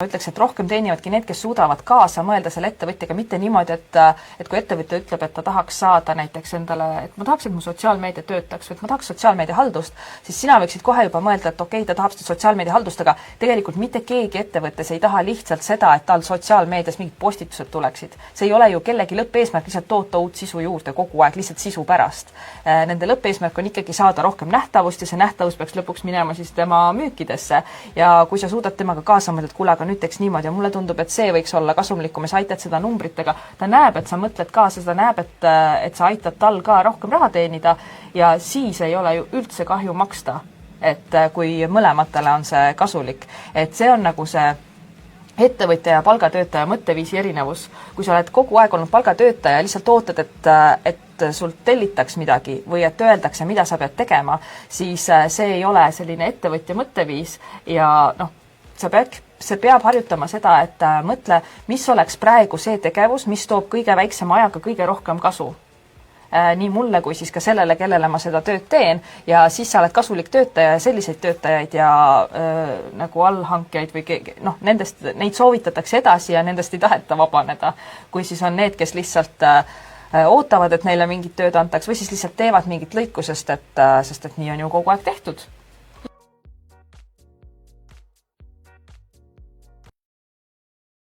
ütleks, et rohkem teenivadki need, kes suudavad kaasa mõelda selle ettevõtjaga, mitte niimoodi, et kui ettevõtja ütleb, et ta tahaks saada näiteks endale, et ma tahaks, et mu sotsiaalmeedia töötaks või et ma tahaks sotsiaalmeedia haldust, siis sina võiksid kohe juba mõelda, et okei, ta tahab seda sotsiaalmeedia haldust, aga tegelikult mitte keegi ettevõttes ei taha lihtsalt seda, et tal sotsiaalmeedias mingid postitused tuleksid. See ei ole ju kellegi lõppeesmärk lihtsalt toota uut sisu juurde kogu aeg, lihtsalt sisu pärast. Nende lõppeesmärk on ikkagi saada rohkem nähtavust ja see nähtavus peaks lõpuks minema siis tema müükidesse. Ja kui sa suudad temaga kaasa mõelda, et kuule, aga nüüd teeks niimoodi ja mulle tundub, et see võiks olla kasumlikum ja sa aitad seda numbritega. Ta näeb, et sa mõtled kaasa, ta näeb, et sa aitad tal ka rohkem raha teenida ja siis ei ole ju üldse kahju maksta, et kui mõlematele on see kasulik. Et see on nagu see ettevõtja ja palgatöötaja mõtteviisi erinevus. Kui sa oled kogu aeg olnud palgatöötaja ja lihtsalt ootad, et sult tellitaks midagi või et öeldakse, mida sa pead tegema, siis see ei ole selline ettevõtja mõtteviis ja see peab harjutama seda, et mõtle, mis oleks praegu see tegevus, mis toob kõige väiksema ajaga kõige rohkem kasu. Nii mulle kui siis ka sellele, kellele ma seda tööd teen ja siis sa oled kasulik töötaja ja selliseid töötajaid ja nagu allhankjaid või neid soovitatakse edasi ja nendest ei taheta vabaneda. Kui siis on need, kes lihtsalt ootavad, et neile mingit tööd antaks või siis lihtsalt teevad mingit lõiku, sest et nii on ju kogu aeg tehtud.